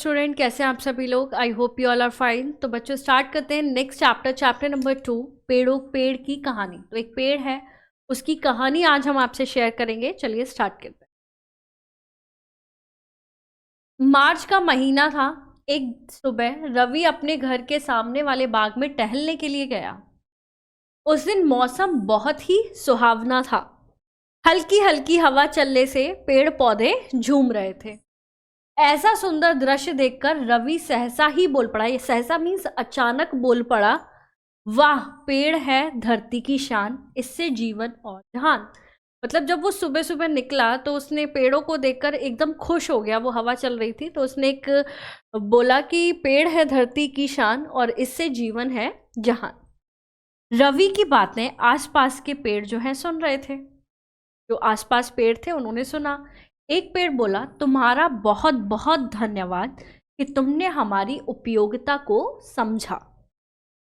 Student, कैसे हैं आप सभी लोग। I hope you all are fine. तो बच्चों स्टार्ट करते हैं नेक्स्ट चैप्टर नंबर 2, पेड़ की कहानी। तो एक पेड़ है, उसकी कहानी आज हम आपसे शेयर करेंगे। चलिए स्टार्ट करते हैं। मार्च का महीना था। एक सुबह रवि अपने घर के सामने वाले बाग में टहलने के लिए गया। उस दिन मौसम बहुत ही सुहावना था। हल्की हल्की हवा चलने से पेड़ पौधे झूम रहे थे। ऐसा सुंदर दृश्य देखकर रवि सहसा ही बोल पड़ा। ये सहसा मीन्स अचानक बोल पड़ा, वाह, पेड़ है धरती की शान, इससे जीवन और जहान। मतलब जब वो सुबह सुबह निकला तो उसने पेड़ों को देखकर एकदम खुश हो गया। वो हवा चल रही थी तो उसने एक बोला कि पेड़ है धरती की शान और इससे जीवन है जहान। रवि की बातें आसपास के पेड़ जो हैं सुन रहे थे। जो आसपास पेड़ थे उन्होंने सुना। एक पेड़ बोला, तुम्हारा बहुत बहुत धन्यवाद कि तुमने हमारी उपयोगिता को समझा।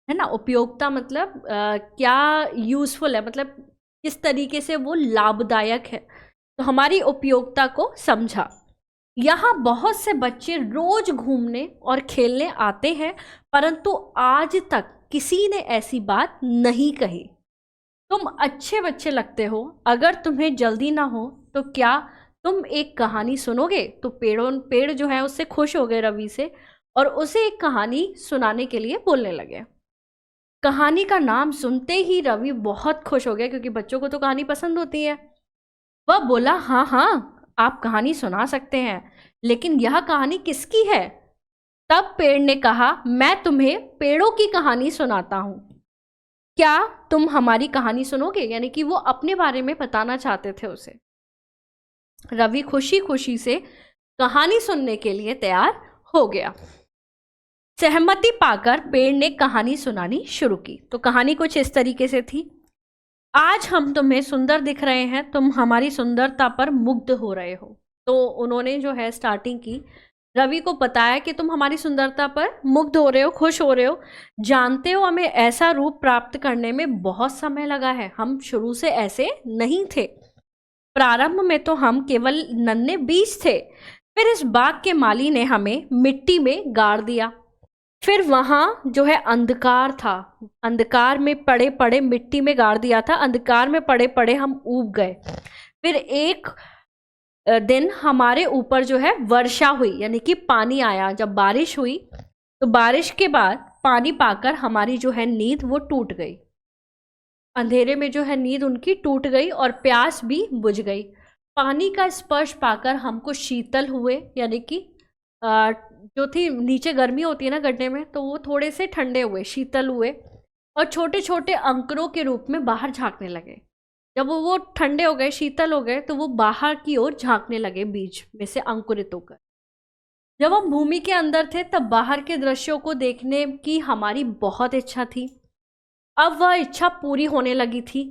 है ना, उपयोगिता मतलब क्या यूजफुल है, मतलब किस तरीके से वो लाभदायक है। तो हमारी उपयोगिता को समझा। यहाँ बहुत से बच्चे रोज घूमने और खेलने आते हैं, परंतु आज तक किसी ने ऐसी बात नहीं कही। तुम अच्छे बच्चे लगते हो। अगर तुम्हें जल्दी ना हो तो क्या तुम एक कहानी सुनोगे। तो पेड़ जो है उससे खुश हो गए रवि से, और उसे एक कहानी सुनाने के लिए बोलने लगे। कहानी का नाम सुनते ही रवि बहुत खुश हो गया, क्योंकि बच्चों को तो कहानी पसंद होती है। वह बोला, हाँ हाँ, आप कहानी सुना सकते हैं, लेकिन यह कहानी किसकी है। तब पेड़ ने कहा, मैं तुम्हें पेड़ों की कहानी सुनाता हूं। क्या तुम हमारी कहानी सुनोगे। यानी कि वो अपने बारे में बताना चाहते थे उसे। रवि खुशी खुशी से कहानी सुनने के लिए तैयार हो गया। सहमति पाकर पेड़ ने कहानी सुनानी शुरू की। तो कहानी कुछ इस तरीके से थी। आज हम तुम्हें सुंदर दिख रहे हैं, तुम हमारी सुंदरता पर मुग्ध हो रहे हो। तो उन्होंने जो है स्टार्टिंग की, रवि को बताया कि तुम हमारी सुंदरता पर मुग्ध हो रहे हो, खुश हो रहे हो। जानते हो, हमें ऐसा रूप प्राप्त करने में बहुत समय लगा है। हम शुरू से ऐसे नहीं थे। प्रारंभ में तो हम केवल नन्हे बीज थे। फिर इस बाग के माली ने हमें मिट्टी में गाड़ दिया। फिर वहां जो है अंधकार था। अंधकार में पड़े पड़े मिट्टी में गाड़ दिया था। अंधकार में पड़े पड़े हम ऊब गए। फिर एक दिन हमारे ऊपर जो है वर्षा हुई, यानी कि पानी आया। जब बारिश हुई तो बारिश के बाद पानी पाकर हमारी जो है नींद वो टूट गई। अंधेरे में जो है नींद उनकी टूट गई और प्यास भी बुझ गई। पानी का स्पर्श पाकर हमको शीतल हुए, यानी कि जो थी नीचे गर्मी होती है ना गड्ढे में, तो वो थोड़े से ठंडे हुए, शीतल हुए, और छोटे छोटे अंकुरों के रूप में बाहर झांकने लगे। जब वो ठंडे हो गए, शीतल हो गए, तो वो बाहर की ओर झांकने लगे, बीज में से अंकुरित होकर। जब हम भूमि के अंदर थे तब बाहर के दृश्यों को देखने की हमारी बहुत इच्छा थी। अब वह इच्छा पूरी होने लगी थी।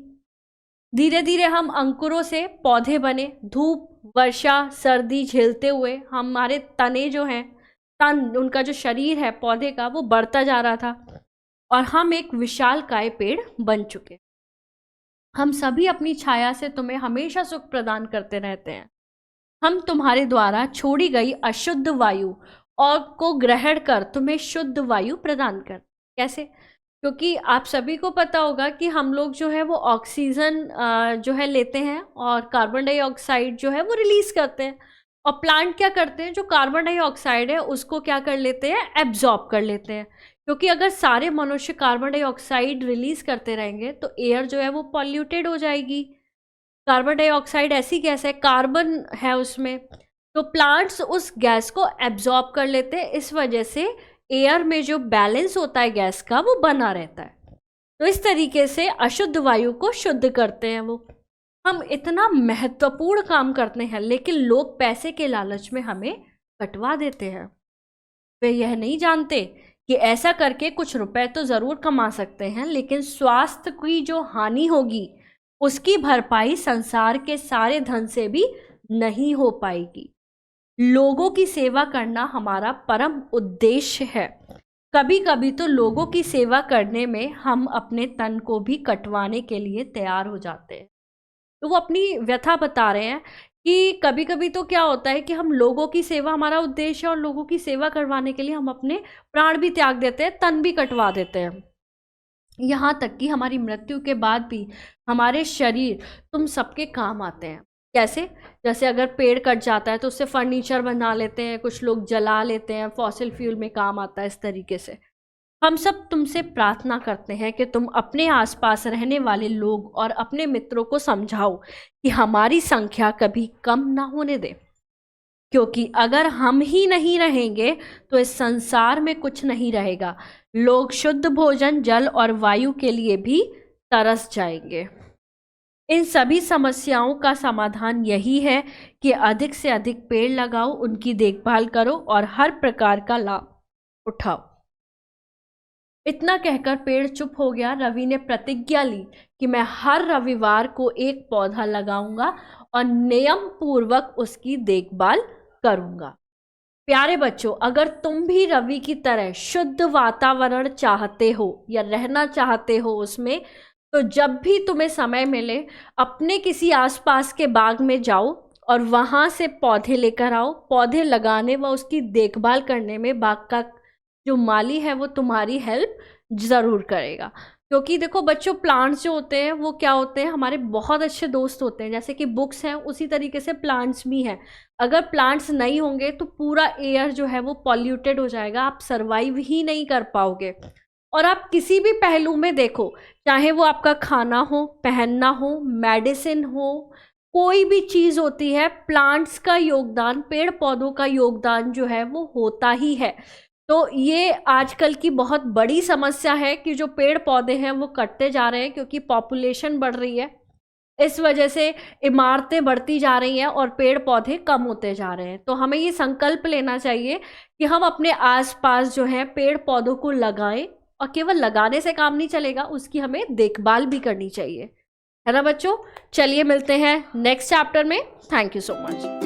धीरे धीरे हम अंकुरों से पौधे बने। धूप, वर्षा, सर्दी झेलते हुए हमारे तने जो हैं, तन, उनका जो शरीर है पौधे का, वो बढ़ता जा रहा था और हम एक विशालकाय पेड़ बन चुके। हम सभी अपनी छाया से तुम्हें हमेशा सुख प्रदान करते रहते हैं। हम तुम्हारे द्वारा छोड़ी गई अशुद्ध वायु और को ग्रहण कर तुम्हें शुद्ध वायु प्रदान कर। कैसे? क्योंकि आप सभी को पता होगा कि हम लोग जो है वो ऑक्सीजन जो है लेते हैं और कार्बन डाइऑक्साइड जो है वो रिलीज करते हैं। और प्लांट क्या करते हैं, जो कार्बन डाइऑक्साइड है उसको क्या कर लेते हैं, एब्जॉर्ब कर लेते हैं। क्योंकि अगर सारे मनुष्य कार्बन डाइऑक्साइड रिलीज करते रहेंगे तो एयर जो है वो पॉल्यूटेड हो जाएगी। कार्बन डाइऑक्साइड ऐसी गैस है, कार्बन है उसमें, तो प्लांट्स उस गैस को एब्जॉर्ब कर लेते हैं। इस वजह से एयर में जो बैलेंस होता है गैस का वो बना रहता है। तो इस तरीके से अशुद्ध वायु को शुद्ध करते हैं वो। हम इतना महत्वपूर्ण काम करते हैं, लेकिन लोग पैसे के लालच में हमें कटवा देते हैं। वे यह नहीं जानते कि ऐसा करके कुछ रुपए तो जरूर कमा सकते हैं, लेकिन स्वास्थ्य की जो हानि होगी उसकी भरपाई संसार के सारे धन से भी नहीं हो पाएगी। लोगों की सेवा करना हमारा परम उद्देश्य है। कभी कभी तो लोगों की सेवा करने में हम अपने तन को भी कटवाने के लिए तैयार हो जाते हैं। तो वो अपनी व्यथा बता रहे हैं कि कभी कभी तो क्या होता है कि हम लोगों की सेवा हमारा उद्देश्य है, और लोगों की सेवा करवाने के लिए हम अपने प्राण भी त्याग देते हैं, तन भी कटवा देते हैं। यहाँ तक कि हमारी मृत्यु के बाद भी हमारे शरीर तुम सबके काम आते हैं। कैसे? जैसे अगर पेड़ कट जाता है तो उससे फर्नीचर बना लेते हैं, कुछ लोग जला लेते हैं, फॉसिल फ्यूल में काम आता है। इस तरीके से हम सब तुमसे प्रार्थना करते हैं कि तुम अपने आसपास रहने वाले लोग और अपने मित्रों को समझाओ कि हमारी संख्या कभी कम ना होने दे, क्योंकि अगर हम ही नहीं रहेंगे तो इस संसार में कुछ नहीं रहेगा। लोग शुद्ध भोजन, जल और वायु के लिए भी तरस जाएंगे। इन सभी समस्याओं का समाधान यही है कि अधिक से अधिक पेड़ लगाओ, उनकी देखभाल करो और हर प्रकार का लाभ उठाओ। इतना कहकर पेड़ चुप हो गया। रवि ने प्रतिज्ञा ली कि मैं हर रविवार को एक पौधा लगाऊंगा और नियम पूर्वक उसकी देखभाल करूंगा। प्यारे बच्चों, अगर तुम भी रवि की तरह शुद्ध वातावरण चाहते हो या रहना चाहते हो उसमें, तो जब भी तुम्हें समय मिले अपने किसी आसपास के बाग में जाओ और वहाँ से पौधे लेकर आओ। पौधे लगाने व उसकी देखभाल करने में बाग का जो माली है वो तुम्हारी हेल्प ज़रूर करेगा। क्योंकि देखो बच्चों, प्लांट्स जो होते हैं वो क्या होते हैं, हमारे बहुत अच्छे दोस्त होते हैं। जैसे कि बुक्स हैं, उसी तरीके से प्लांट्स भी हैं। अगर प्लांट्स नहीं होंगे तो पूरा एयर जो है वो पॉल्यूटेड हो जाएगा, आप सर्वाइव ही नहीं कर पाओगे। और आप किसी भी पहलू में देखो, चाहे वो आपका खाना हो, पहनना हो, मेडिसिन हो, कोई भी चीज़ होती है, प्लांट्स का योगदान, पेड़ पौधों का योगदान जो है वो होता ही है। तो ये आजकल की बहुत बड़ी समस्या है कि जो पेड़ पौधे हैं वो कटते जा रहे हैं, क्योंकि पॉपुलेशन बढ़ रही है। इस वजह से इमारतें बढ़ती जा रही हैं और पेड़ पौधे कम होते जा रहे हैं। तो हमें ये संकल्प लेना चाहिए कि हम अपने आसपास जो है पेड़ पौधों को लगाएं, और केवल लगाने से काम नहीं चलेगा, उसकी हमें देखभाल भी करनी चाहिए, है ना बच्चों। चलिए मिलते हैं नेक्स्ट चैप्टर में। Thank you so much.